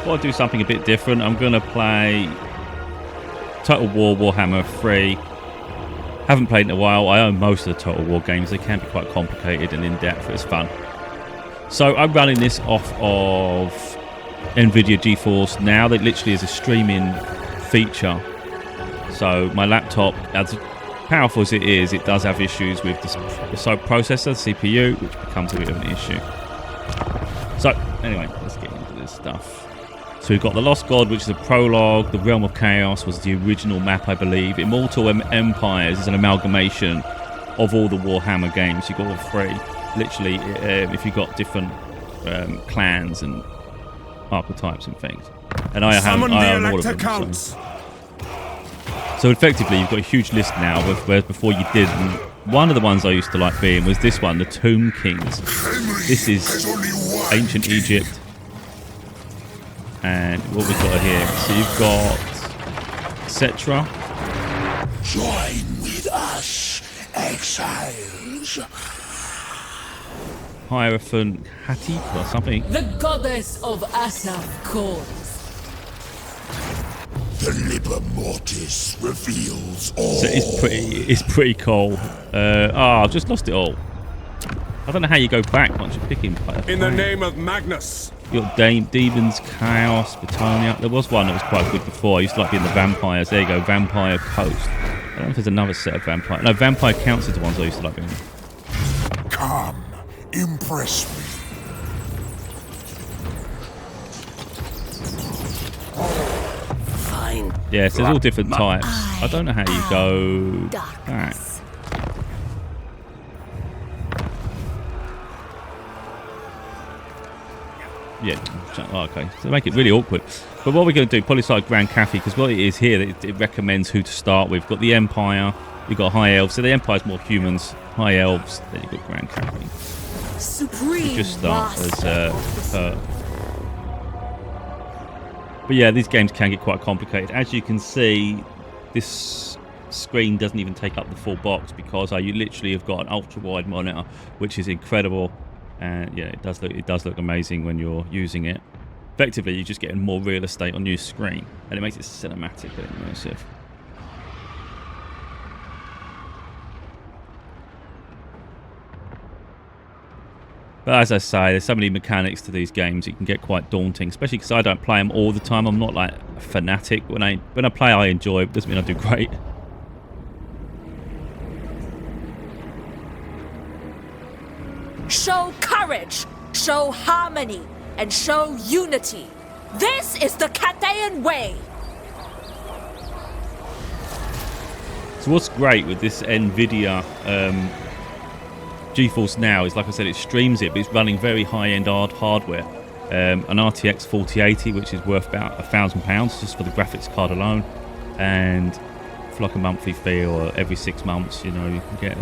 I'll do something a bit different. I'm going to play Total War Warhammer 3. Haven't played in a while. I own most of the Total War games. They can be quite complicated and in-depth. It's fun. So I'm running this off of NVIDIA GeForce Now. That literally is a streaming feature. So my laptop, as powerful as it is, it does have issues with the processor, the CPU, which becomes a bit of an issue. So anyway, let's get into this stuff. So we've got The Lost God, which is a prologue. The Realm of Chaos was the original map, I believe. Immortal Empires is an amalgamation of all the Warhammer games. You've got all three. Literally, if you've got different clans and archetypes and things. And I own all of them. So effectively, you've got a huge list now, whereas before you didn't. One of the ones I used to like being was this one, the Tomb Kings. This is ancient Egypt. And what we've got here, so you've got etc. Join with us, exiles. Hierophant Cathy or something. The goddess of Asaph calls. The Liber Mortis reveals all. So it's pretty cool. I've just lost it all. I don't know how you go back once you're picking. In the name of Magnus. You got Demons, Chaos, Britannia. There was one that was quite good before. I used to like being the vampires. There you go, Vampire Coast. I don't know if there's another set of vampire. No, Vampire Counts is the ones I used to like being. Come, impress me. Fine. Yeah, so there's all different types. I don't know how you go back. Yeah, okay. So make it really awkward. But what we're going to do, probably start Grand Cathy, because what it is here, it recommends who to start with. We've got the Empire, you've got High Elves. So the Empire's more humans, High Elves, then you've got Grand Cathy. Supreme. You just start as her. But yeah, these games can get quite complicated. As you can see, this screen doesn't even take up the full box because you literally have got an ultra-wide monitor, which is incredible. And yeah, it does look amazing when you're using it. Effectively, you're just getting more real estate on your screen, and it makes it cinematic and immersive. But as I say, there's so many mechanics to these games, it can get quite daunting, especially because I don't play them all the time. I'm not like a fanatic. When I play, I enjoy it. Doesn't mean I do great. Show courage, show harmony, and show unity. This is the Cathayan way. So what's great with this NVIDIA GeForce Now is, like I said, it streams it, but it's running very high-end hardware. An RTX 4080, which is worth about £1,000 just for the graphics card alone, and for like a monthly fee or every 6 months, you know, you can get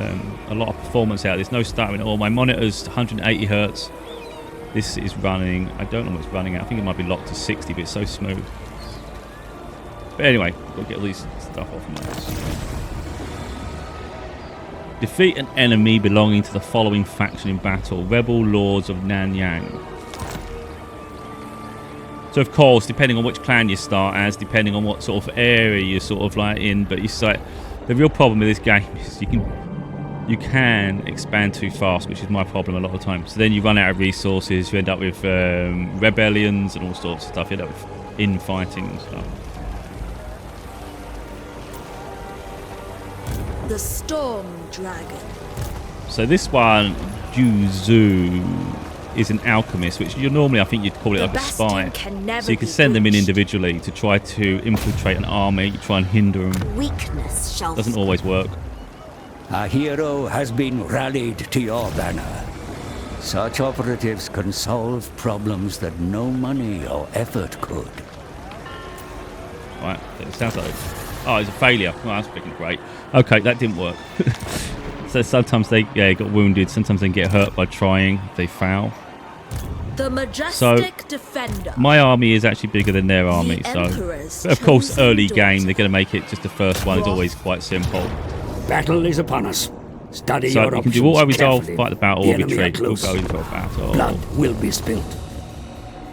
a lot of performance out. There's no stuttering at all. My monitor's 180 hertz. This is running, I don't know what it's running at. I think it might be locked to 60, but it's so smooth. But anyway, we'll get all these stuff off my screen. Defeat an enemy belonging to the following faction in battle: Rebel Lords of Nanyang. So of course, depending on which clan you start as, depending on what sort of area you're sort of like in, but it's like the real problem with this game is you can expand too fast, which is my problem a lot of the time. So then you run out of resources, you end up with rebellions and all sorts of stuff. You end up with infighting and stuff. The Storm Dragon. So this one, Juzu, is an alchemist, which normally I think you'd call it like a spy. So you can send them in individually to try to infiltrate an army, try and hinder them. Weakness shall Doesn't always work. A hero has been rallied to your banner. Such operatives can solve problems that no money or effort could. Right, it sounds like... Oh, it's a failure. Oh, that's freaking great. Okay, that didn't work. So sometimes they got wounded, sometimes they get hurt by trying, if they fail. The majestic defender. My army is actually bigger than their army, so... But of course, early game, they're going to make it just the first one is always quite simple. Battle is upon us. Study so your you can do auto-resolve, fight the battle, or retreat. We'll go into a battle. Blood will be spilled.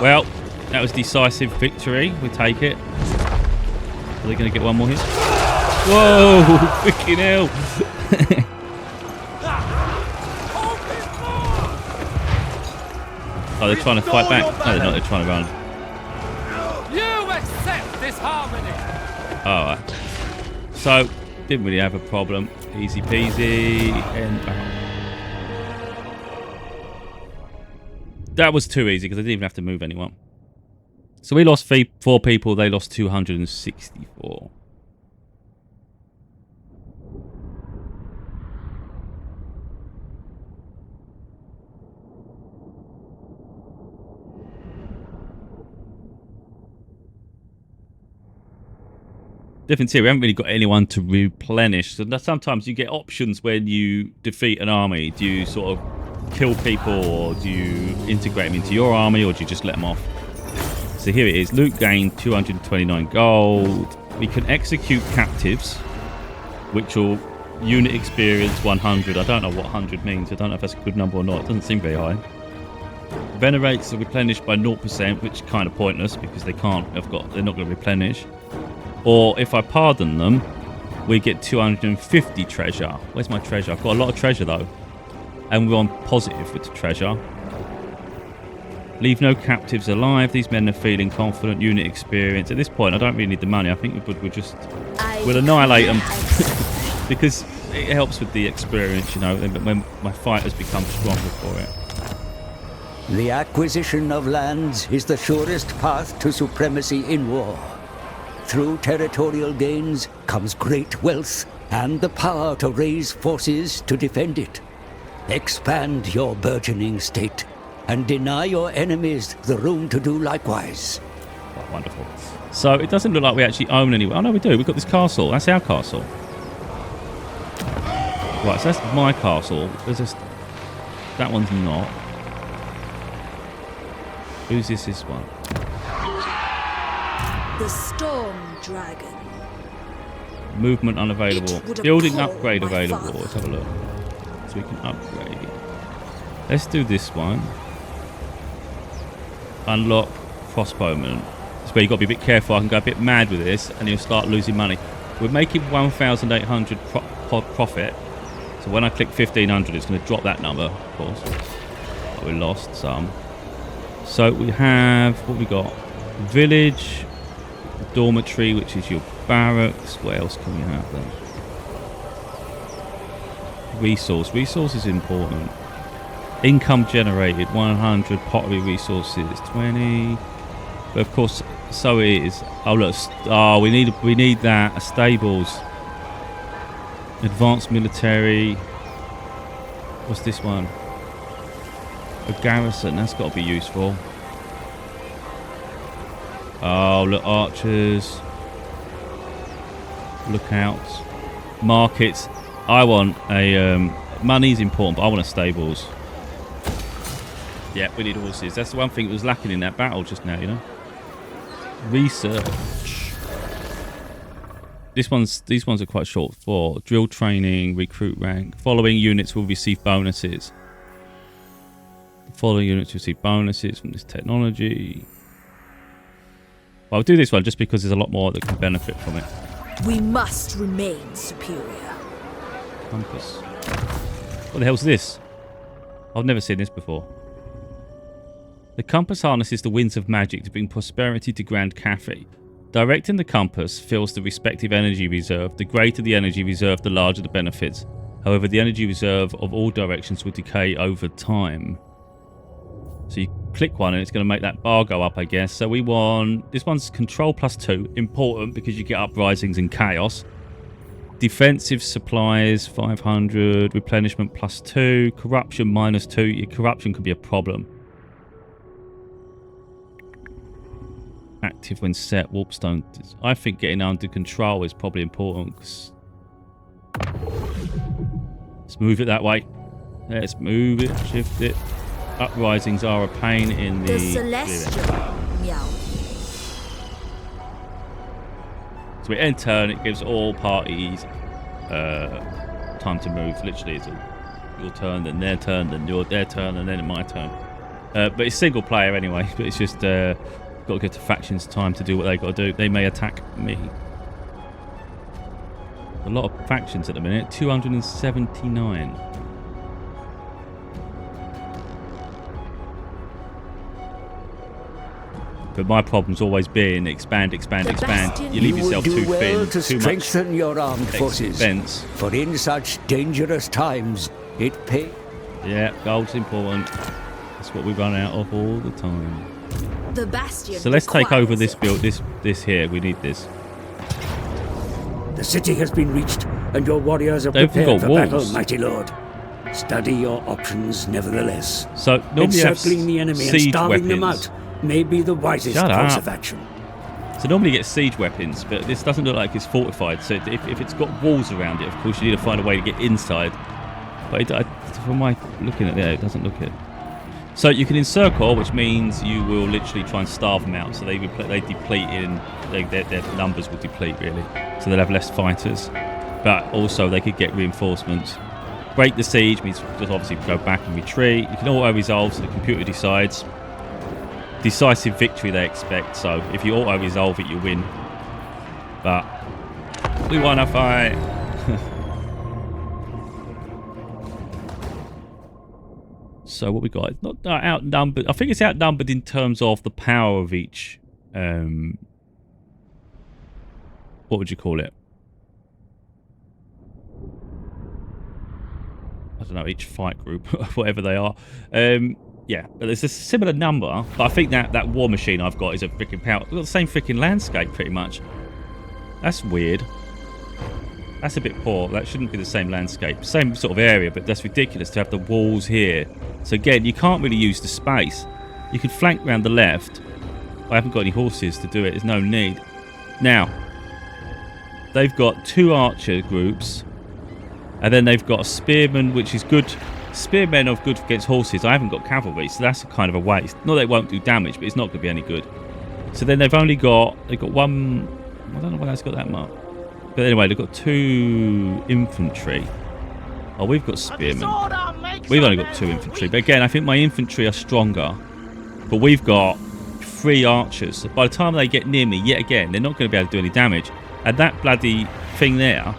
Well, that was decisive victory. We take it. Are they going to get one more hit? Whoa! Freaking hell! Oh, they're trying to fight back. No, they're not. They're trying to run. You accept this harmony. Alright. So, didn't really have a problem. Easy peasy. And that was too easy because I didn't even have to move anyone. So we lost 4 people. They lost 264. Difference here, we haven't really got anyone to replenish. So sometimes you get options when you defeat an army. Do you sort of kill people, or do you integrate them into your army, or do you just let them off? So here it is. Loot gain 229 gold. We can execute captives, which will unit experience 100. I don't know what 100 means. I don't know if that's a good number or not. It doesn't seem very high. Venerates are replenished by 0%, which is kind of pointless because they're not going to replenish. Or if I pardon them, we get 250 treasure. Where's my treasure? I've got a lot of treasure though. And we're on positive with the treasure. Leave no captives alive. These men are feeling confident. Unit experience. At this point, I don't really need the money. I think we'll annihilate them. Because it helps with the experience, you know, when my fighters become stronger for it. The acquisition of lands is the surest path to supremacy in war. Through territorial gains comes great wealth and the power to raise forces to defend it. Expand your burgeoning state and deny your enemies the room to do likewise. Oh, wonderful. So it doesn't look like we actually own anywhere. Oh no, we do. We've got this castle. That's our castle. Right, so that's my castle. That one's not. Whose is this one? The Storm Dragon. Movement unavailable. Building upgrade available. Let's have a look. So we can upgrade. Let's do this one. Unlock crossbowman. That's where you've got to be a bit careful. I can go a bit mad with this and you'll start losing money. We're making 1,800 profit. So when I click 1,500, it's going to drop that number, of course. But we lost some. So we have, what we got? Village, dormitory, which is your barracks. What else can we have then? Resource is important. Income generated 100. Pottery resources 20. But of course, so it is. Oh look, we need that. Stables, advanced military. What's this one? A garrison. That's got to be useful. Oh, look, archers, lookouts, markets. I want a money's important, but I want a stables. Yeah, we need horses. That's the one thing that was lacking in that battle just now, you know. Research. These ones are quite short. For drill training, recruit rank. Following units will receive bonuses. The following units receive bonuses from this technology. Well, I'll do this one just because there's a lot more that can benefit from it. We must remain superior. Compass. What the hell's this? I've never seen this before. The compass harnesses the winds of magic to bring prosperity to Grand Cathy. Directing the compass fills the respective energy reserve. The greater the energy reserve, the larger the benefits. However, the energy reserve of all directions will decay over time. So you click one and it's going to make that bar go up, I guess. So we want... This one's control +2. Important because you get uprisings and chaos. Defensive supplies, 500. Replenishment +2. Corruption -2. Your corruption could be a problem. Active when set. Warpstone. I think getting under control is probably important. Let's move it that way. Let's move it. Shift it. Uprisings are a pain in the Celestial Meow. So we end turn, it gives all parties time to move. Literally, it's your turn, then their turn, then their turn, and then my turn. But it's single player anyway. But it's just got to give the factions time to do what they got to do. They may attack me. A lot of factions at the minute. 279. But my problem's always been expand. You leave yourself too thin, to too strengthen much your armed forces. expense. For in such dangerous times, it pays. Yeah, gold's important. That's what we run out of all the time. The bastion. So let's take over this requires build. This here. We need this. The city has been reached, and your warriors are They've prepared got for walls. battle, mighty lord. Study your options, nevertheless. So normally you have Encircling the enemy and siege starving them weapons. out may be the wisest Shut course up. of action. So normally you get siege weapons, but this doesn't look like it's fortified. So if it's got walls around it, of course you need to find a way to get inside. But from my looking at it doesn't look it. So you can encircle, which means you will literally try and starve them out. So they deplete their numbers will deplete really. So they'll have less fighters. But also they could get reinforcements. Break the siege means just obviously go back and retreat. You can auto-resolve, so the computer decides. Decisive victory they expect, so if you auto-resolve it, you win. But we want to fight. So what we got? It's not outnumbered. I think it's outnumbered in terms of the power of each. What would you call it? I don't know, each fight group, whatever they are. Yeah, but there's a similar number. But I think that war machine I've got is a freaking power. We've got the same freaking landscape, pretty much. That's weird. That's a bit poor. That shouldn't be the same landscape. Same sort of area, but that's ridiculous to have the walls here. So again, you can't really use the space. You can flank around the left. I haven't got any horses to do it. There's no need. Now, they've got 2 archer groups. And then they've got a spearman, which is good. Spearmen are good against horses. I haven't got cavalry, so that's kind of a waste. Not that it won't do damage, but it's not going to be any good. So then they've got one. I don't know why that's got that much. But anyway, they've got 2 infantry. Oh, we've got spearmen. We've only got 2 infantry. But again, I think my infantry are stronger. But we've got 3 archers. So by the time they get near me, yet again, they're not going to be able to do any damage. And that bloody thing there,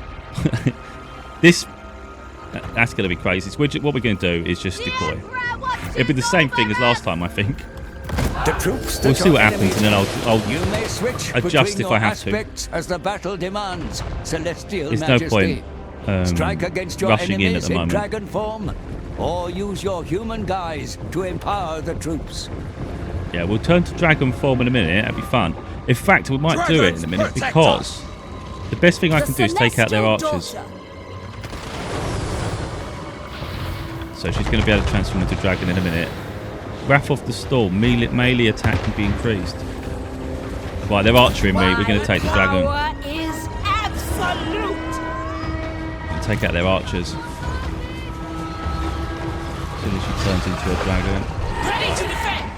that's going to be crazy. So what we're going to do is just decoy. It'll be the same thing as last time, I think. The troops We'll see what happens, and then I'll you may switch adjust between if I your have to. aspects as the battle demands, Celestial There's no Majesty. point Strike against your rushing in at enemies the moment. dragon form, or use your human guise to empower the troops. Yeah, we'll turn to dragon form in a minute. That'd be fun. In fact, we might do it in a minute because the best thing I can do is take out their archers. So she's going to be able to transform into dragon in a minute. Wrath of the Storm. Melee attack can be increased. Right, they're archering me. We're going to take the dragon. Power is absolute. Take out their archers. As soon as she turns into a dragon. Ready to defend.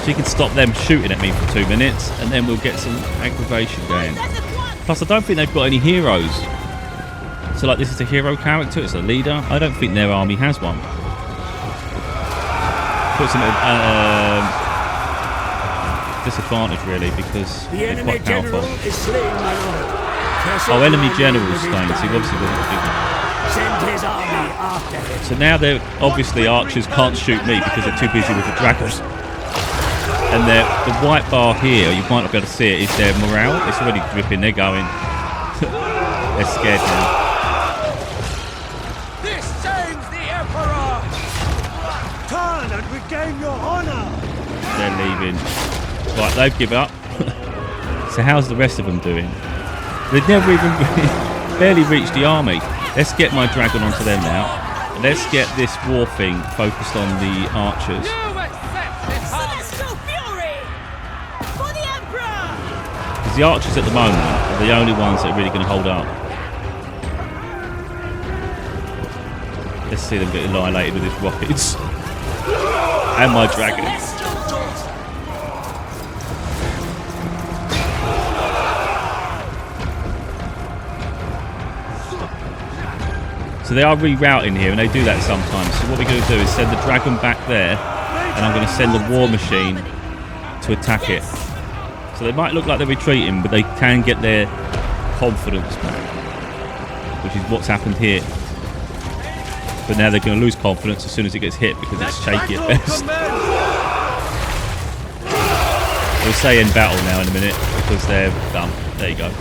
She can stop them shooting at me for 2 minutes, and then we'll get some aggravation going. Plus, I don't think they've got any heroes. So, like, this is a hero character, it's a leader. I don't think their army has one. Puts them at disadvantage, really, because they're quite powerful. Is slain, my lord. Oh, enemy general is slain, so he obviously wasn't big enough. Send his army after him. So now they're obviously archers can't shoot me because they're too busy with the dragons. And the white bar here, you might not be able to see it, is their morale. It's already dripping. They're going. They're scared now. This saves the Emperor! Turn and regain your honor! They're leaving. Right, they've given up. So how's the rest of them doing? They've never even barely reached the army. Let's get my dragon onto them now. Let's get this war thing focused on the archers. Celestial fury for the Emperor. Because the archers at the moment are the only ones that are really going to hold up. Let's see them get annihilated with his rockets. And my dragon. Celestial daughter. So they are rerouting here, and they do that sometimes. So what we're going to do is send the dragon back there, and I'm going to send the war machine to attack it. So they might look like they're retreating, but they can get their confidence back, which is what's happened here. But now they're going to lose confidence as soon as it gets hit because it's shaky at best. We'll say end battle now in a minute because they're done. There you go.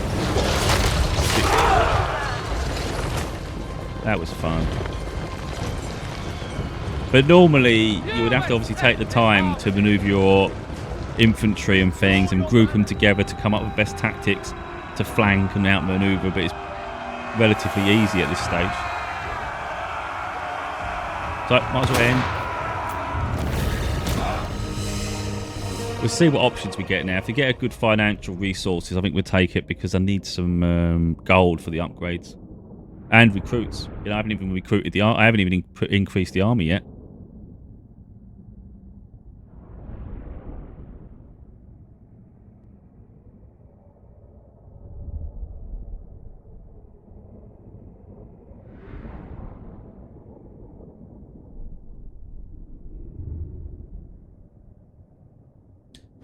That was fun. But normally you would have to obviously take the time to maneuver your infantry and things and group them together to come up with best tactics to flank and outmaneuver, but it's relatively easy at this stage. So might as well end. We'll see what options we get now. If we get a good financial resources, I think we'll take it because I need some gold for the upgrades and recruits. You know, I haven't even recruited I haven't even increased the army yet.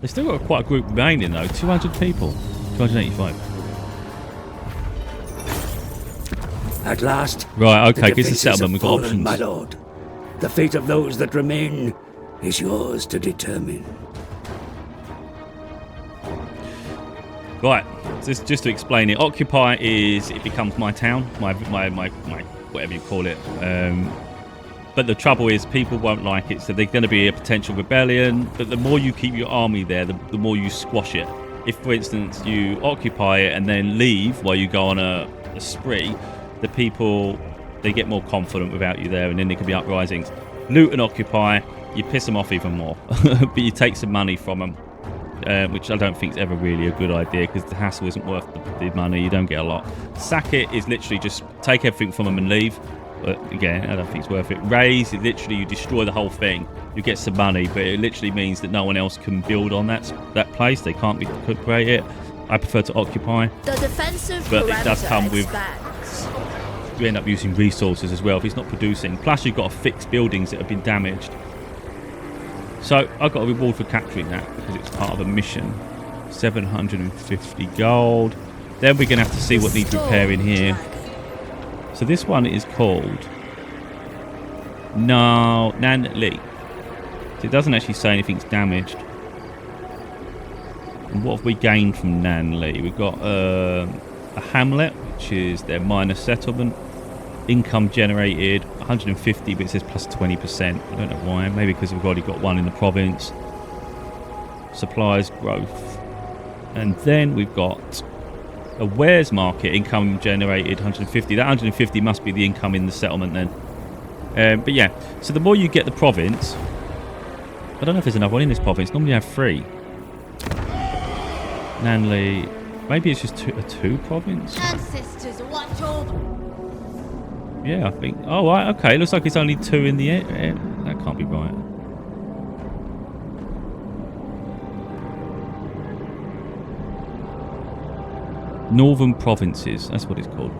They've still got quite a group remaining though. 200 people. 285. At last. Right, okay, the here's the defences settlement. We've have got fallen, options. my lord. The fate of those that remain is yours to determine. Right, just to explain it, Occupy it becomes my town, my whatever you call it. But the trouble is people won't like it, so there's going to be a potential rebellion. But the more you keep your army there, the more you squash it. If, for instance, you occupy it and then leave while you go on a spree, the people, they get more confident without you there, and then there could be uprisings. Loot and occupy, you piss them off even more, but you take some money from them. Which I don't think is ever really a good idea because the hassle isn't worth the money. You don't get a lot. Sack it is literally just take everything from them and leave. But again, I don't think it's worth it. Raise, it literally you destroy the whole thing. You get some money, but it literally means that no one else can build on that place. They can't create it. I prefer to occupy. The defensive but it does come with. expands. You end up using resources as well if it's not producing. Plus, you've got to fix buildings that have been damaged. So I got a reward for capturing that because it's part of a mission. 750 gold. Then we're going to have to see what needs repairing here. So this one is called Nan-Li. So it doesn't actually say anything's damaged. And what have we gained from Nan-Li? We've got a hamlet, which is their minor settlement. Income generated 150, but it says plus 20%. I don't know why. Maybe because we've already got one in the province. Supplies growth. And then we've got a wares market, income generated 150. That 150 must be the income in the settlement then. But yeah, so the more you get the province, I don't know if there's another one in this province. Normally you have 3. Nan-Li, maybe it's just a 2 province. Ancestors watch over. Yeah, I think. Oh, right, okay. Looks like it's only 2 in the air. That can't be right. Northern provinces. That's what it's called.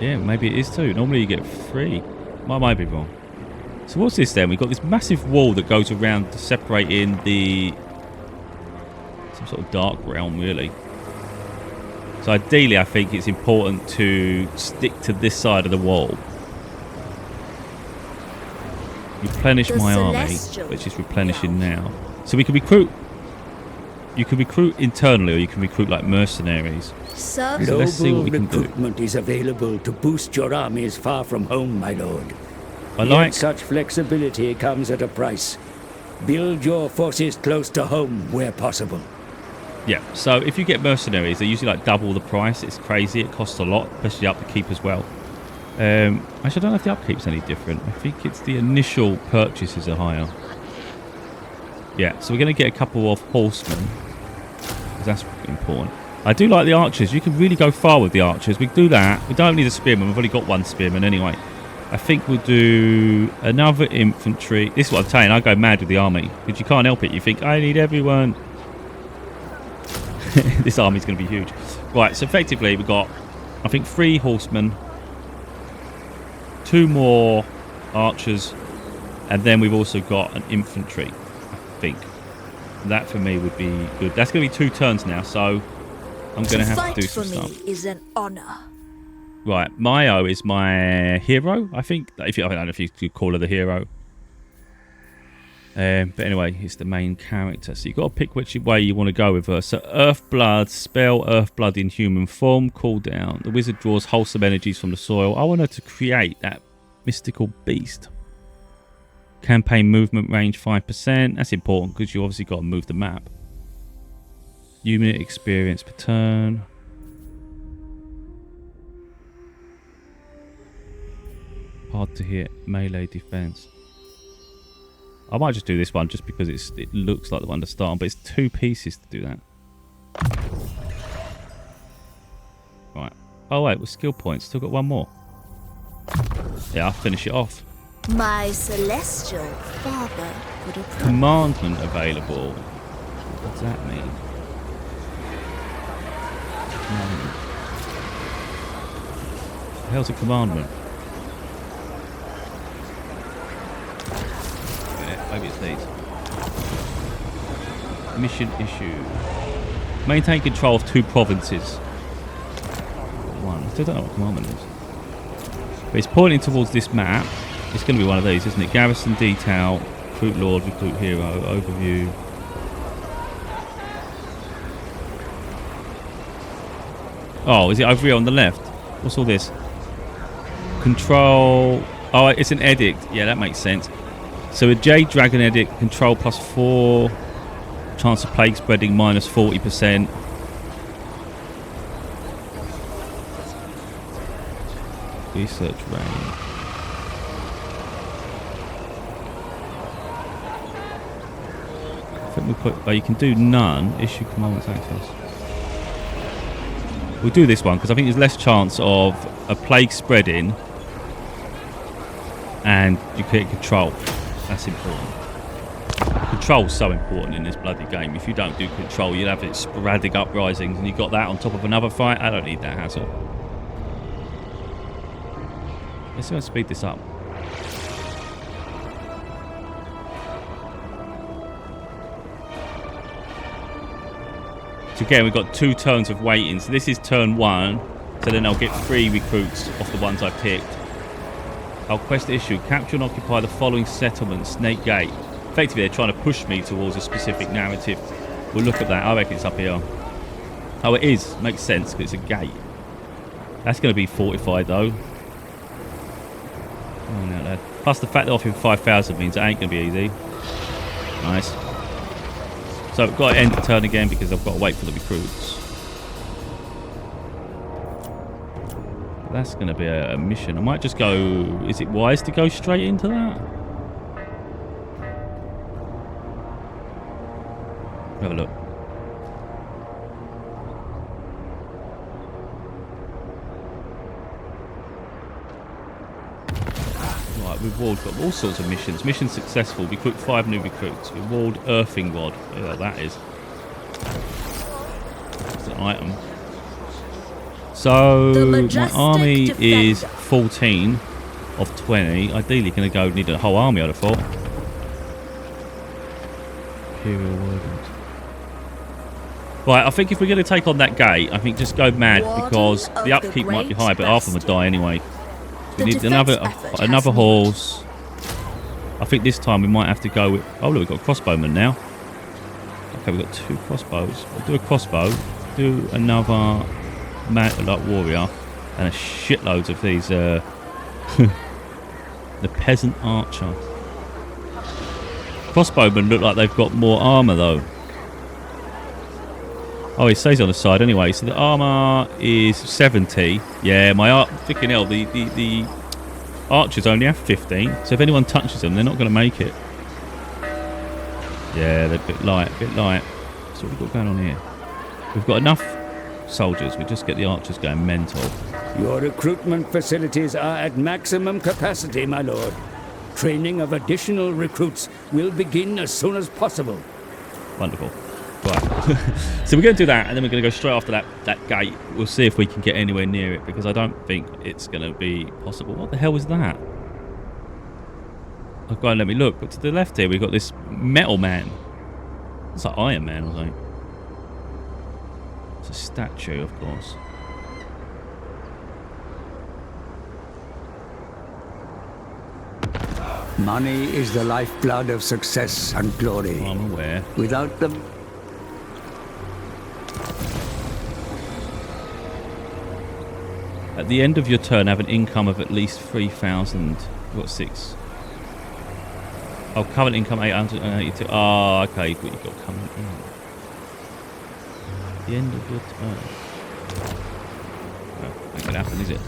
Yeah, maybe it is 2. Normally you get 3. I might be wrong. So what's this then? We've got this massive wall that goes around to separate in some sort of dark realm, really. So ideally, I think it's important to stick to this side of the wall. Replenish my army, which is replenishing now. So we can recruit. You can recruit internally, or you can recruit like mercenaries. So let's see what we can do. Recruitment is available to boost your armies far from home, my lord. Yet such flexibility comes at a price. Build your forces close to home where possible. Yeah, so if you get mercenaries, they're usually like double the price. It's crazy. It costs a lot, especially upkeep as well. Actually, I don't know if the upkeep's any different. I think it's the initial purchases are higher. Yeah, so we're going to get a couple of horsemen. That's important. I do like the archers. You can really go far with the archers. We can do that. We don't need a spearman. We've already got 1 spearman anyway. I think we'll do another infantry. This is what I'm saying. I go mad with the army because you can't help it. You think, I need everyone. This army's going to be huge. Right, so effectively we've got, I think, 3 horsemen 2 more archers, and then we've also got an infantry, I think. That for me would be good. That's going to be 2 turns now, so I'm going to have to do some stuff. To fight for me is an honor. Right, Mayo is my hero, I think. I don't know if you could call her the hero. But anyway, it's the main character. So you've got to pick which way you want to go with her. So Earthblood, spell Earthblood in human form, cooldown. The wizard draws wholesome energies from the soil. I want her to create that mystical beast. Campaign movement range 5%. That's important because you obviously got to move the map. Unit experience per turn. Hard to hit. Melee defense. I might just do this one just because it looks like the one to start on, but it's 2 pieces to do that. Right. Oh wait, with skill points, still got 1 more. Yeah, I'll finish it off. My celestial father would approve. Commandment available. What does that mean? What the hell's a commandment? Maybe it's these. Mission issue. Maintain control of 2 provinces. 1. I still don't know what commandment is. But it's pointing towards this map. It's going to be one of these, isn't it? Garrison detail, recruit lord, recruit hero, overview. Oh, is it over here on the left? What's all this? Control. Oh, it's an edict. Yeah, that makes sense. So a Jade Dragon Edict, control +4, chance of plague spreading -40%. Research range. I think we put. Oh, you can do none. Issue commandments access. We'll do this one because I think there's less chance of a plague spreading, and you get control. That's important. Control's so important in this bloody game. If you don't do control, you'll have its sporadic uprisings, and you got that on top of another fight. I don't need that hassle. Let's see if I speed this up. So again, we've got 2 turns of waiting. So this is turn 1. So then I'll get 3 recruits off the ones I picked. I'll quest issue. Capture and occupy the following settlement, Snake Gate. Effectively, they're trying to push me towards a specific narrative. We'll look at that. I reckon it's up here. Oh, it is. Makes sense because it's a gate. That's going to be fortified, though. Oh, no, lad. Plus, the fact that offering 5,000 means it ain't going to be easy. Nice. So I've got to end the turn again because I've got to wait for the recruits. That's going to be a mission. I might just go... Is it wise to go straight into that? Have a look. Right, we've got all sorts of missions. Mission successful. We recruit 5 new recruits. Reward Earthing Rod. Yeah, that is. It's an item. So my army is 14 of 20. Ideally going to go need a whole army, I'd have thought. Imperial Wardens. Right, I think if we're going to take on that gate, I think just go mad because the upkeep might be high, but half of them would die anyway. We need another horse. I think this time we might have to go with... Oh, look, we've got a crossbowman now. Okay, we've got 2 crossbows. We'll do a crossbow. Do another... like warrior and a shitloads of these the peasant archer. Crossbowmen look like they've got more armor though. Oh, it says on the side anyway. So the armor is 70. Yeah, my freaking hell, the archers only have 15. So if anyone touches them, they're not going to make it. Yeah, they're a bit light, So what we've got going on here? We've got enough soldiers. We just get the archers going mental. Your recruitment facilities are at maximum capacity, my lord. Training of additional recruits will begin as soon as possible. Wonderful. Right. So we're going to do that, and then we're going to go straight after that gate. We'll see if we can get anywhere near it, because I don't think it's going to be possible. What the hell is that? Oh, go and let me look. But to the left here, we've got this metal man. It's like Iron Man or something. It's a statue, of course. Money is the lifeblood of success and glory. I'm aware. Without them, At the end of your turn, have an income of at least 3,000. You've got 6. Oh, current income 882. Oh, okay. But you've got current income. At the end of your turn. Well, ain't gonna happen, is it?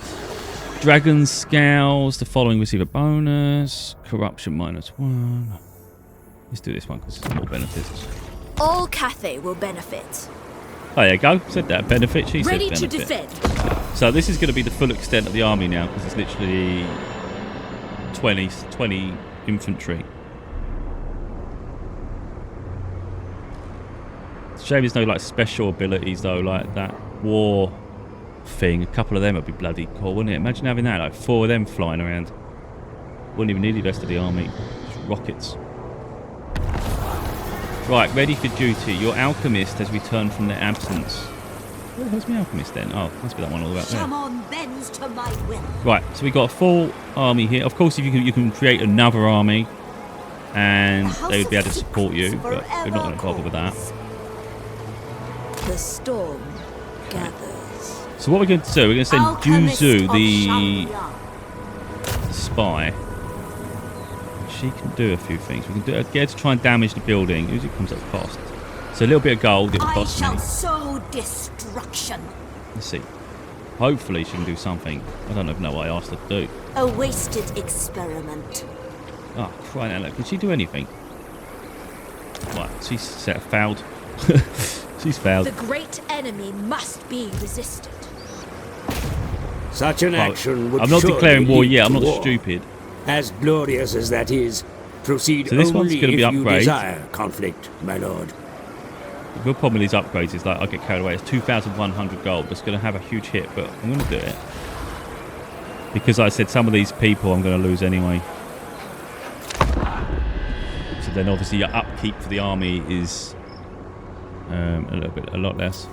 Dragon Scales. The following receive a bonus. Corruption -1. Let's do this one because it's more benefits. All Cathay will benefit. Oh, there you go. Said that. Benefit. She said Ready benefit. to defend. So this is going to be the full extent of the army now, because it's literally 20 infantry. It's a shame there's no like special abilities though, like that war thing. A couple of them would be bloody cool, wouldn't it? Imagine having that, like 4 of them flying around. Wouldn't even need the rest of the army. Just rockets. Right, ready for duty. Your alchemist has returned from their absence. Where the hell's my alchemist then? Oh, must be that one all the way up there. Shaman bends to my will. Right, so we got a full army here. Of course, if you can create another army, and they would be able to support you, but we're not going to bother with that. The storm gathers. So what we're going to do, we're going to send Alchemist Juzu, of the Shangri-La. spy. She can do a few things. We can get her to try and damage the building. Usually comes at a cost. So a little bit of gold, it will I cost shall me. sow destruction. Let's see. Hopefully she can do something. I don't even know what I asked her to do. A wasted experiment. Oh, crying out loud. Can she do anything? Right, she's failed. She's failed. The great enemy must be resisted. such an Well, action would I'm not surely declaring war lead yet. to I'm not war. stupid. As glorious as that is, proceed So this one's only gonna be if you upgrades. desire conflict, my lord. The real problem with these upgrades is like I get carried away. It's 2,100 gold. That's going to have a huge hit, but I'm going to do it. Because I said some of these people I'm going to lose anyway. So then obviously your upkeep for the army is a lot less.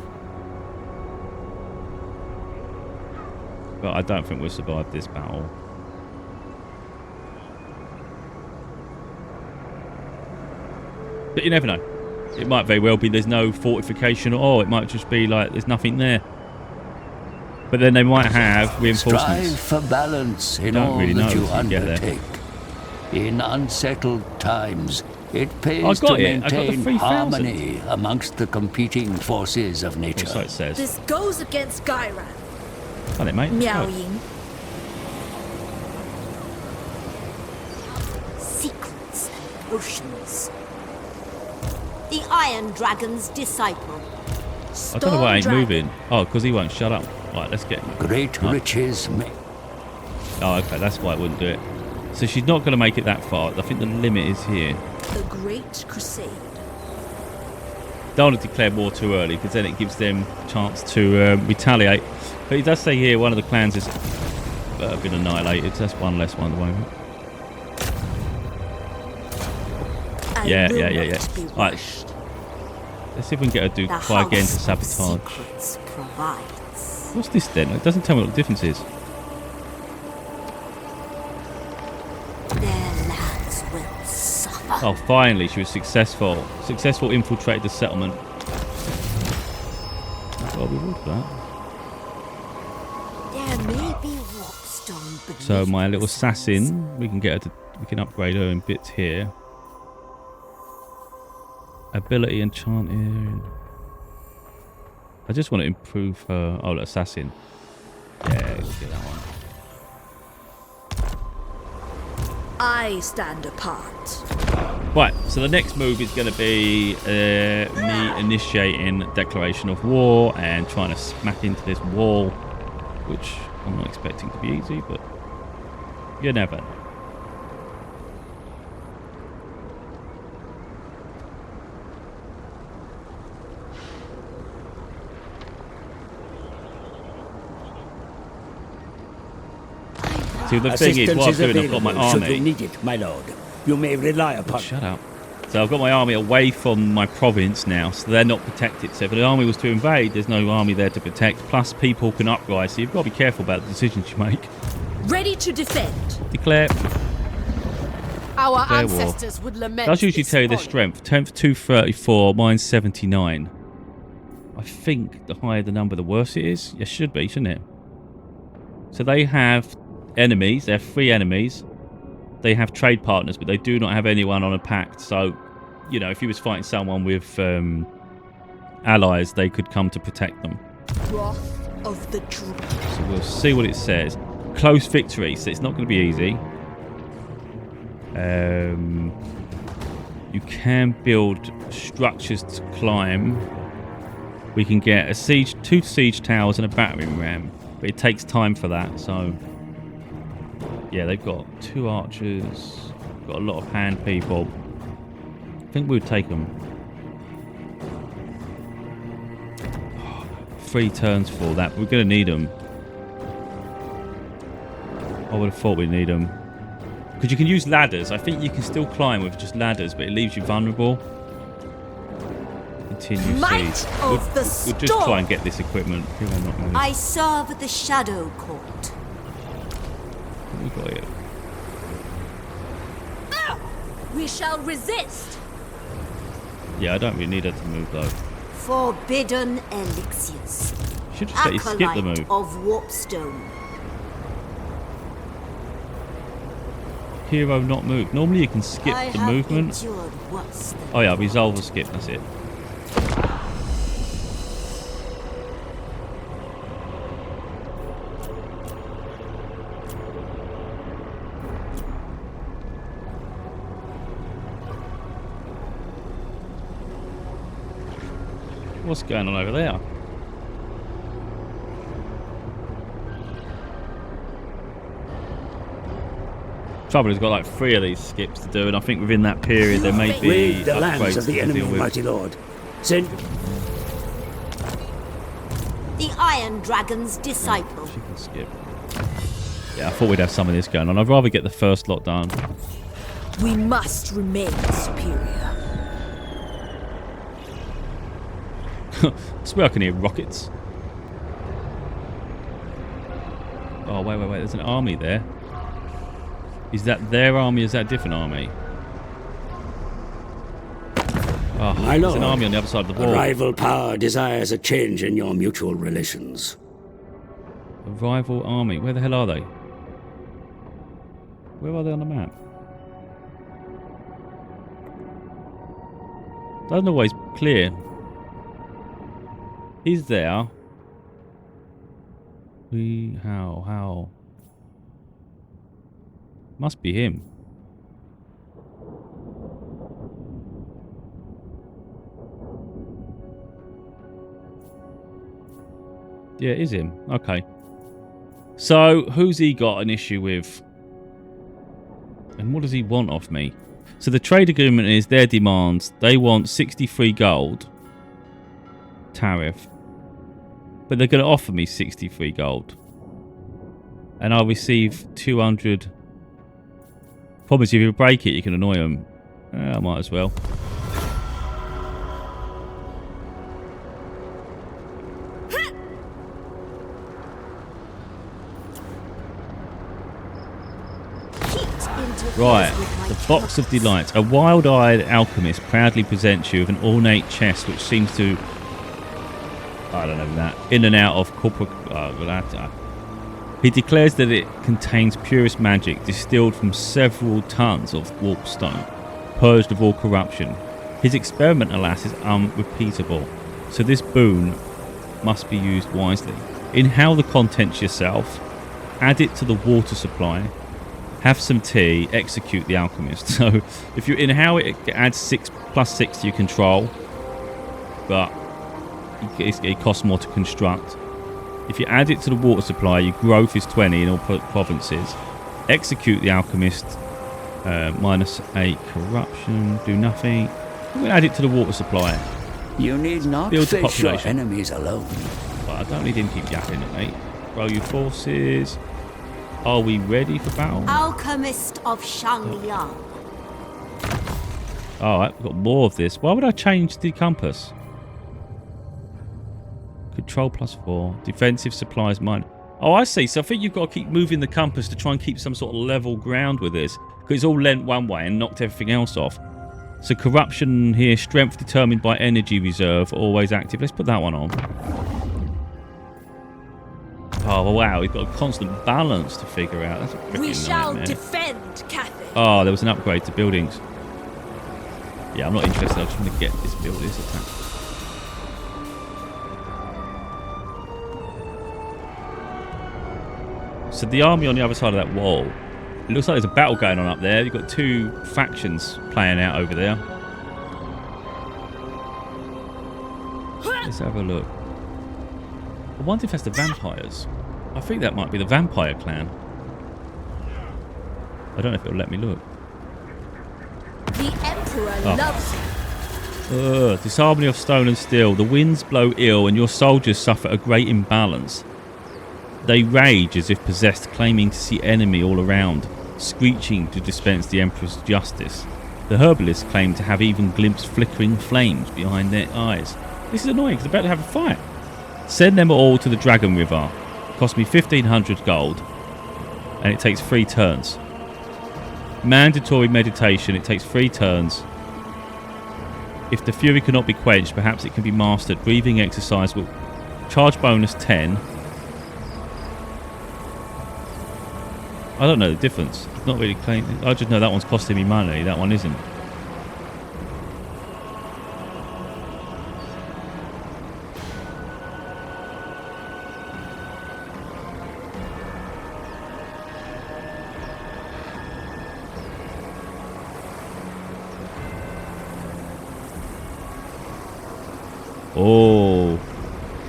But I don't think we'll survive this battle. But you never know. It might very well be there's no fortification at all. It might just be like there's nothing there. But then they might have reinforcements. Strive for balance in Don't all really know that you if you get there. undertake. In unsettled times, it pays I to got it. I got the maintain 3,000. harmony amongst the competing forces of nature. So it says. This goes against Gairan. On it, mate. Let's Miao go. Ying. Secrets and potions. The Iron Dragon's disciple. I don't know why I ain't Storm moving. Oh, because he won't shut up. Right, let's get him. Great Right. riches may Oh, okay, that's why it wouldn't do it. So she's not going to make it that far. I think the limit is here. The Great Crusade. Don't want to declare war too early, because then it gives them a chance to retaliate. But it does say here one of the clans has been annihilated. So that's one less one at the moment. I Yeah, will yeah. not be Right. rushed. Let's see if we can get her to The try again to House of sabotage. Secrets provides. What's this then? It doesn't tell me what the difference is. Their lands will suffer. Oh, finally, she was successful. Successful infiltrated the settlement. Well, we would for that. There may be warpstone beneath So my little the sands. assassin, we can get her to, we can upgrade her in bits here. Ability enchanted. I just want to improve her. Oh, the assassin. Yeah, we'll get that one. I stand apart. Right, so the next move is going to be me initiating declaration of war and trying to smack into this wall, which I'm not expecting to be easy, but you never know. See, the thing is, what I'm doing, I've got my Should you army. need it, my lord. You may rely upon Shut up. So I've got my army away from my province now, so they're not protected. So if the army was to invade, there's no army there to protect. Plus, people can uprise, so you've got to be careful about the decisions you make. Ready to defend. Declare. Our Declare war. ancestors would lament. Does usually this tell you the folly. strength. 10th 234, mine's 79. I think the higher the number, the worse it is. It should be, shouldn't it? So they have enemies. They have 3 enemies. They have trade partners, but they do not have anyone on a pact. So, you know, if he was fighting someone with allies, they could come to protect them. Wrath of the Druid. So we'll see what it says. Close victory, so it's not going to be easy. You can build structures to climb. We can get 2 siege towers and a battering ram, but it takes time for that. So, yeah, they've got 2 archers, got a lot of hand people. I think we would take them. 3 turns for that, but we're going to need them. I would have thought we'd need them. Because you can use ladders. I think you can still climb with just ladders, but it leaves you vulnerable. Continue Might siege. of the We'll just storm. try and get this equipment. Here, I'm not gonna- I serve the Shadow Court. What we got here? We shall resist. Yeah, I don't really need her to move though. Forbidden elixirs. Should just let you skip the Acolyte move. of Warpstone. Hero not move. Normally you can skip I the have movement. endured worse than Oh yeah, resolve or skip. That's it. What's going on over there? Trouble is, got like 3 of these skips to do, and I think within that period there may be Raid the lands upgrades of the to enemy, deal with. mighty lord. Send the Iron Dragon's disciple. She can skip. Yeah, I thought we'd have some of this going on. I'd rather get the first lot done. We must remain superior. I swear I can hear rockets. Oh, wait. There's an army there. Is that their army or is that a different army? Oh, My there's an lord, army on the other side of the a wall. rival power desires a change in your mutual relations. A rival army. Where the hell are they? Where are they on the map? Doesn't always clear. He's there. How? Must be him. Yeah, it is him. Okay. So, who's he got an issue with? And what does he want off me? So the trade agreement is their demands. They want 63 gold tariff. But they're going to offer me 63 gold. And I'll receive 200. Problem is, if you break it, you can annoy them. I might as well. Right, the Box of Delights. A wild-eyed alchemist proudly presents you with an ornate chest which seems to, I don't know that, in and out of corporate. He declares that it contains purest magic distilled from several tons of warpstone, purged of all corruption. His experiment, alas, is unrepeatable, so this boon must be used wisely. Inhale the contents yourself, add it to the water supply, have some tea, execute the alchemist. So if you inhale it, it adds 6 + 6 to your control, but it costs more to construct. If you add it to the water supply, your growth is 20 in all provinces. Execute the alchemist, -8 corruption, do nothing. I'm going to add it to the water supply. You need not Build the face your population. enemies alone. But I don't need him to keep yapping at me. Roll your forces. Are we ready for battle? Alchemist of Shangliang. Alright, we've got more of this. Why would I change the compass? Control +4. Defensive supplies mine. Oh, I see. So I think you've got to keep moving the compass to try and keep some sort of level ground with this. Because it's all lent one way and knocked everything else off. So corruption here, strength determined by energy reserve, always active. Let's put that one on. Oh, wow. We've got a constant balance to figure out. That's a freaking We shall nightmare. defend Cathy. Oh, there was an upgrade to buildings. Yeah, I'm not interested. I just want to get this build, this attack. So the army on the other side of that wall, it looks like there's a battle going on up there. You've got two factions playing out over there. Let's have a look. I wonder if that's the vampires. I think that might be the vampire clan. I don't know if it'll let me look. The Emperor loves you. This harmony of stone and steel. The winds blow ill and your soldiers suffer a great imbalance. They rage as if possessed, claiming to see enemy all around, screeching to dispense the Emperor's justice. The herbalists claim to have even glimpsed flickering flames behind their eyes. This is annoying because they're about to have a fight. Send them all to the Dragon River. Cost me 1,500 gold, and it takes 3 turns. Mandatory meditation. It takes 3 turns. If the fury cannot be quenched, perhaps it can be mastered. Breathing exercise will charge bonus 10. I don't know the difference. It's not really clean. I just know that one's costing me money. That one isn't. Oh,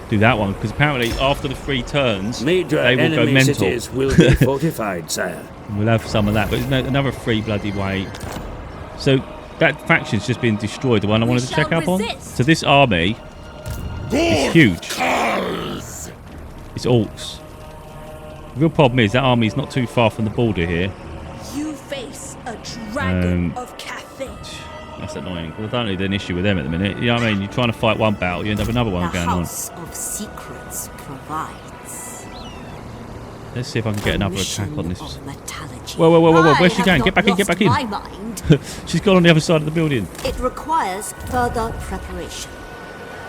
do that one because apparently after the 3 turns, Major they will go enemy mental. cities will be fortified, sire. We'll have some of that, but there's another 3 bloody way. So that faction's just been destroyed. The one I wanted to check up on. So this army is huge. It's orcs. The real problem is that army is not too far from the border here. You face a dragon of Cathy. That's annoying. I don't need an issue with them at the minute. You know what I mean? You're trying to fight one battle, you end up another one The going on. House of Secrets provides. Let's see if I can get another attack on this. Of metallurgy. Whoa. Where's she I going? have Get back in, get not back in. lost my mind. She's gone on the other side of the building. It requires further preparation.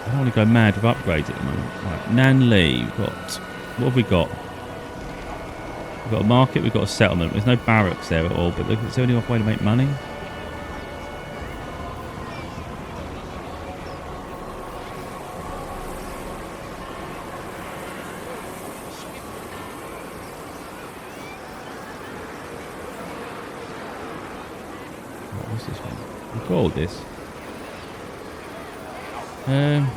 I don't want to go mad with upgrades at the moment. Right, Nan-Li, what have we got? We've got a market, we've got a settlement. There's no barracks there at all, but is there any other way to make money? What's this one? We've got all this. I'm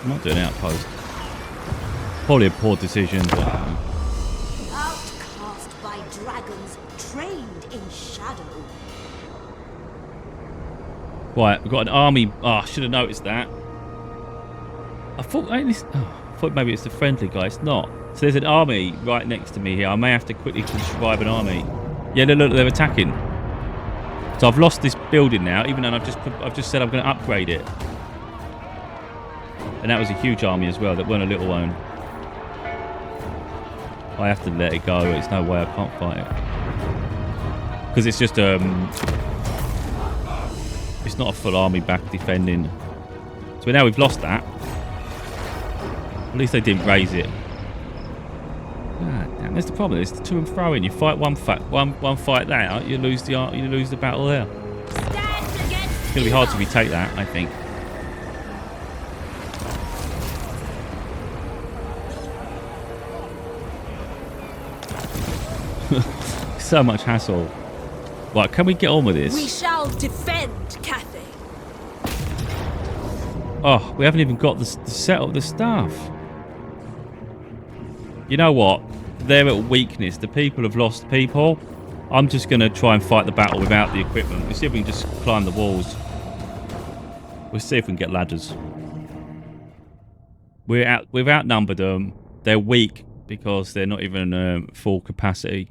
not doing outpost. Probably a poor decision, but Outcast by dragons trained in shadow. right, we've got an army. Oh, I should have noticed that. I thought maybe it's the friendly guy. It's not. So there's an army right next to me here. I may have to quickly describe an army. Yeah, look, they're attacking. So I've lost this building now, even though I've just said I'm going to upgrade it. And that was a huge army as well. That weren't a little one. I have to let it go. There's no way I can't fight it because it's just it's not a full army back defending. So now we've lost that. At least they didn't raise it. God damn, that's the problem. It's the to and fro in. You fight one fight there, you lose the battle there. It's going to be hard to retake that, I think. So much hassle. Right, can we get on with this? We shall defend Cathy. Oh, we haven't even got the set up the stuff. You know what? They're at weakness. The people have lost people. I'm just going to try and fight the battle without the equipment. We'll see if we can just climb the walls. We'll see if we can get ladders. We've outnumbered them. They're weak because they're not even full capacity.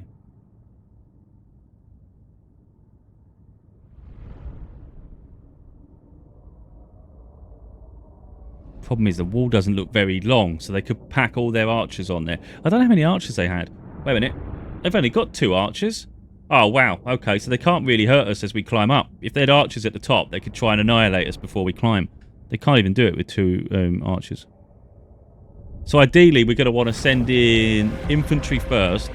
Problem is the wall doesn't look very long, so they could pack all their archers on there. I don't know how many archers they had. Wait a minute. They've only got 2 archers. Oh, wow. Okay, so they can't really hurt us as we climb up. If they had archers at the top, they could try and annihilate us before we climb. They can't even do it with 2 archers. So ideally, we're going to want to send in infantry first.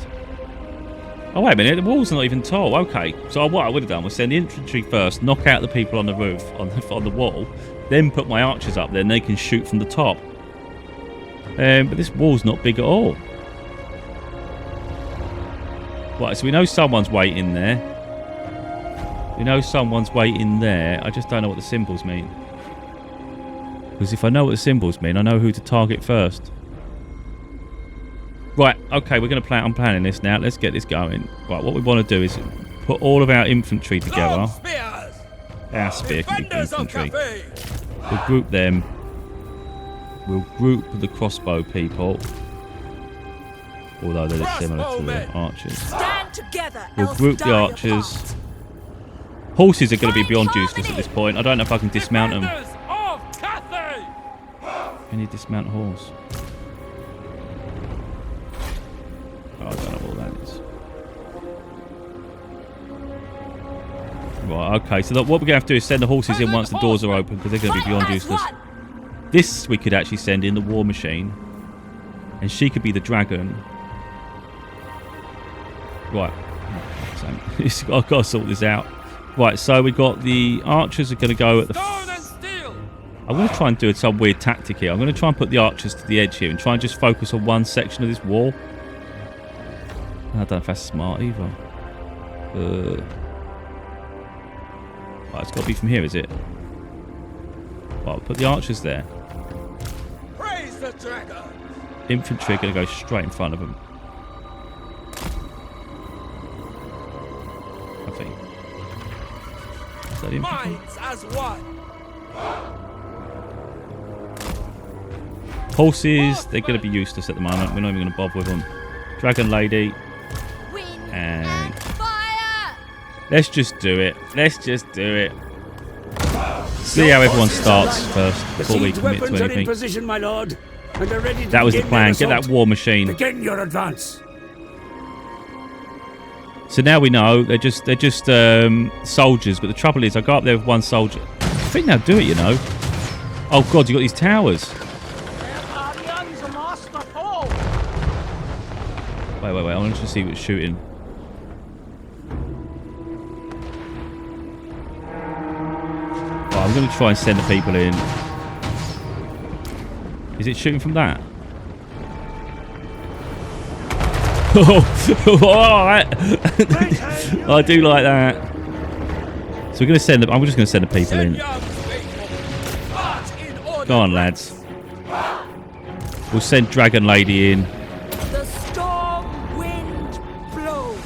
Oh, wait a minute. The wall's not even tall. Okay. So what I would have done was send infantry first, knock out the people on the roof, on the wall, then put my archers up there, and they can shoot from the top. But this wall's not big at all. Right, so we know someone's waiting there. We know someone's waiting there. I just don't know what the symbols mean. Because if I know what the symbols mean, I know who to target first. Right, okay, we're going to plan. I'm planning this now. Let's get this going. Right, what we want to do is put all of our infantry together. Our spear can be infantry. We'll group them. We'll group the crossbow people. Although they're similar to the archers. Stand together, We'll group the archers. Horses are going to be beyond useless at this point. I don't know if I can dismount them. Can you dismount a horse? Oh, I don't know what that is. Right, okay. So what we're going to have to do is send the horses in once the doors are open, because they're going to be beyond useless. This we could actually send in the war machine. And she could be the dragon. Right. I've got to sort this out. Right, so we've got the archers are going to go at the... I'm going to try and do some weird tactic here. I'm going to try and put the archers to the edge here and try and just focus on one section of this wall. I don't know if that's smart either. Right, it's got to be from here, is it? Right, I'll put the archers there. Praise the dragon. Infantry are going to go straight in front of them. I think. Is that infantry? Minds as one. Horses, they're going to be useless at the moment. We're not even going to bother with them. Dragon Lady. And Fire! let's just do it. Let's just do it. See how everyone starts first before we commit to in anything. position, my lord, and are ready to That was the begin plan. their Get that assault. war machine. Begin your advance. So now we know they're just soldiers. But the trouble is, I go up there with one soldier. I think they'll do it, you know. Oh God, you got these towers. Wait. I want to see what's shooting. Oh, I'm going to try and send the people in. Is it shooting from that? Oh, all right. I do like that. So we're going to send them. I'm just going to send the people in. Go on, lads. We'll send Dragon Lady in. The storm wind blows.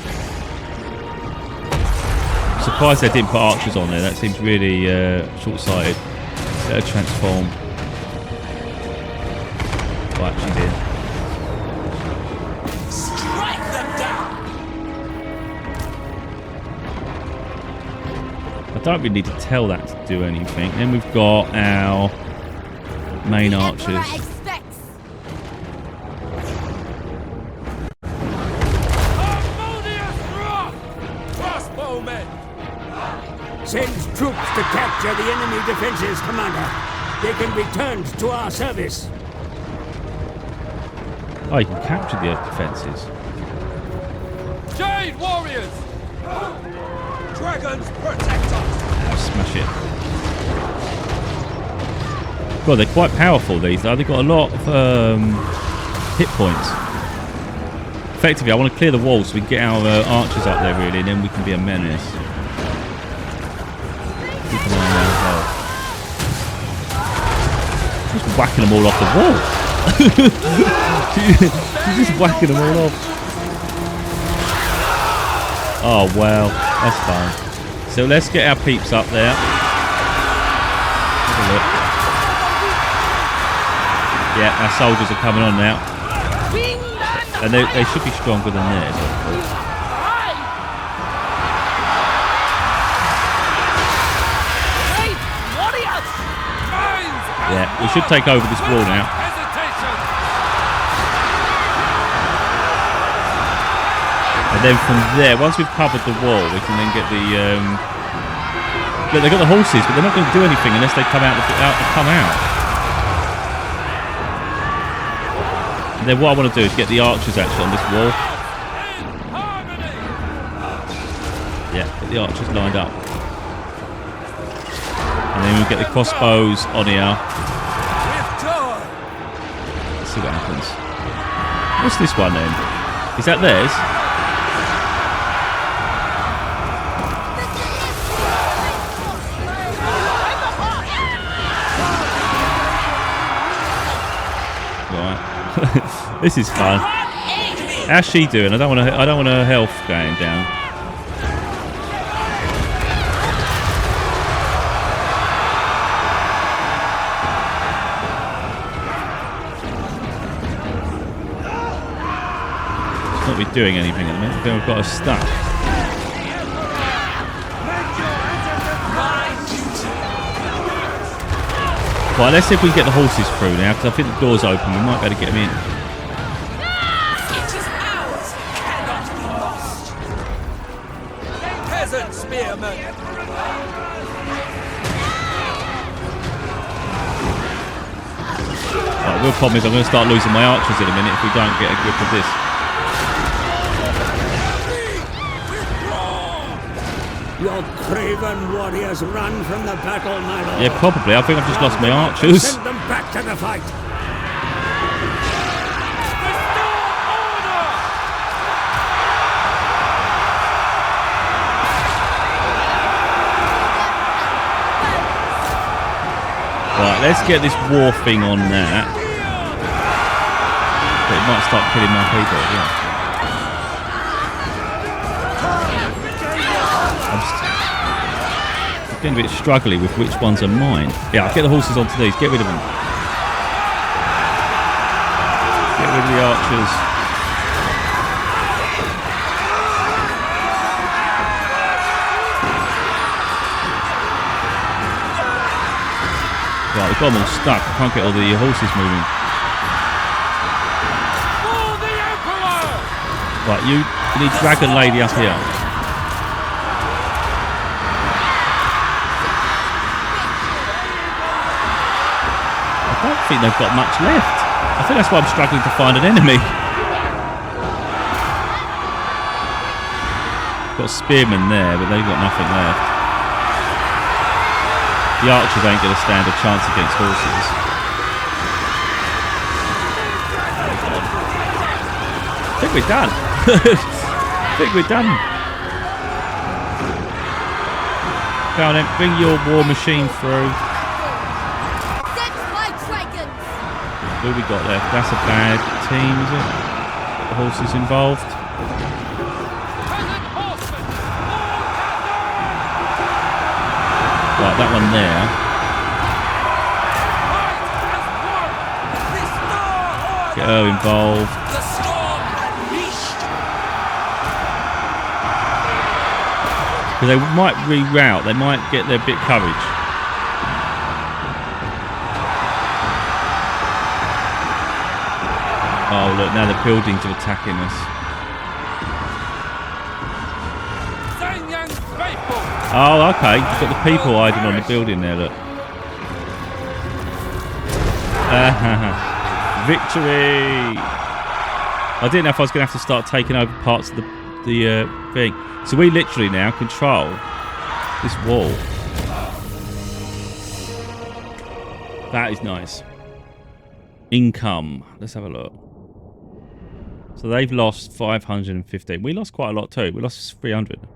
Surprised they didn't put archers on there. That seems really short-sighted. Let her transform. Right, she's in. Strike them down. I don't really need to tell that to do anything. Then we've got our main archers. Harmonious rock. Crossbowmen. Send troops to capture the enemy defenses, Commander. They can be turned to our service. Oh, you can capture the defences. Jade warriors. Dragons protect us. Smash it. God, they're quite powerful, these, though. They've got a lot of hit points. Effectively, I want to clear the walls so we can get our archers up there, really, and then we can be a menace. Keep an eye on our health. Just whacking them all off the wall. She's just whacking them all off. Oh, well, that's fine. So let's get our peeps up there. Have a look. Yeah, our soldiers are coming on now. And they should be stronger than theirs. Yeah, we should take over this wall now. And then from there, once we've covered the wall, we can then get the... Look, they've got the horses, but they're not going to do anything unless they come out. And then what I want to do is get the archers actually on this wall. Yeah, get the archers lined up. And then we'll get the crossbows on here. Let's see what happens. What's this one then? Is that theirs? This is fun. How's she doing? I don't want her health going down. She's not be doing anything at the minute. Then we've got her stuck. Right, let's see if we can get the horses through now, because I think the door's open. We might be able to get them in. Peasant spearmen. Right, the real problem is I'm going to start losing my archers in a minute if we don't get a grip of this. Your craven warriors run from the battle, my lord. Yeah, probably. I think I've just lost my archers. Send them back to the fight. Right, let's get this war thing on that. But it might start killing my people, yeah. I'm getting a bit struggly with which ones are mine. Yeah, I'll get the horses onto these. Get rid of them. Get rid of the archers. Right, we've got them all stuck. I can't get all the horses moving. Right, you need Dragon Lady up here. I don't think they've got much left. I think that's why I'm struggling to find an enemy. Got spearmen there, but they've got nothing left. The archers ain't going to stand a chance against horses. I think we're done. I think we're done. Go on then, bring your war machine through. Who we got left? That's a bad team, is it? The horses involved. Right, that one there. Get her involved. Because they might reroute, they might get their bit courage. Oh look, now the buildings are attacking us. Oh, okay. You've got the people hiding on the building there, look. Victory! I didn't know if I was going to have to start taking over parts of the thing. So we literally now control this wall. That is nice. Income. Let's have a look. So they've lost 515. We lost quite a lot too. We lost 300.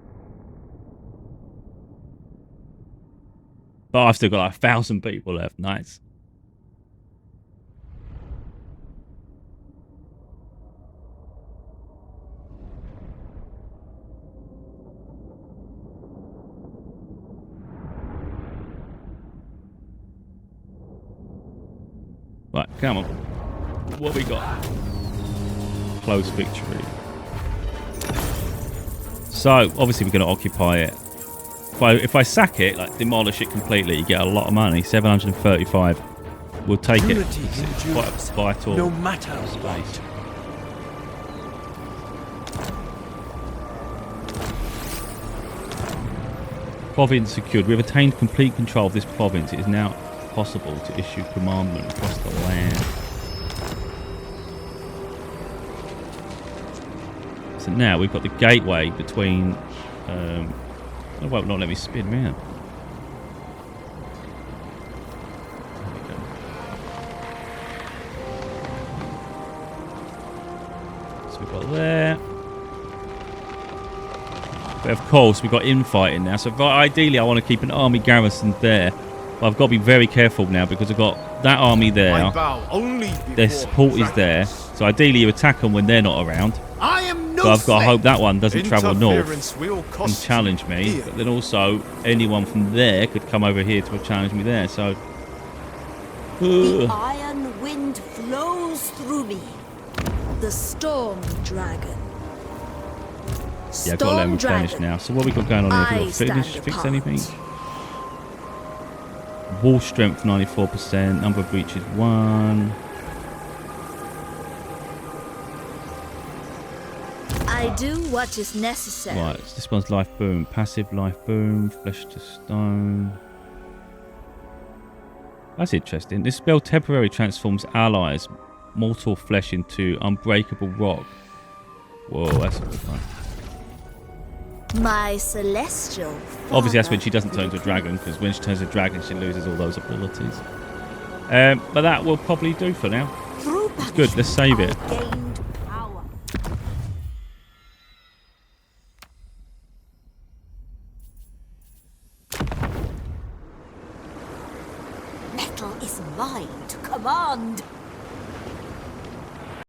But I've still got like 1,000 people left. Nice. Right, come on. What we got? Close victory. So, obviously we're going to occupy it. If I sack it, like demolish it completely, you get a lot of money. 735. We'll take it. It's quite a vital no matter space. Province secured. We have attained complete control of this province. It is now possible to issue commandment across the land. So now we've got the gateway between... it won't not let me spin around. There we go. So we've got there. But of course, we've got infighting now. So ideally, I want to keep an army garrison there. But I've got to be very careful now because I've got that army there. Their support is there. So ideally, you attack them when they're not around. I am no But I've got to hope that one doesn't travel north north and challenge me. But then also, anyone from there could come over here to challenge me there. So... The iron wind flows through me. The storm dragon. Yeah, I've got to let them replenish now. So what we got going on here? Have we got fix anything? Wall strength 94%. Number of breaches 1. I do what is necessary. Right, so this one's life boom. Passive life boom. Flesh to stone. That's interesting. This spell temporarily transforms allies' mortal flesh into unbreakable rock. Whoa, that's a good one. My celestial. Obviously, that's when she doesn't turn into a dragon, because when she turns into a dragon, she loses all those abilities. But that will probably do for now. It's good. Let's save it. Gained power. Metal is mine to command.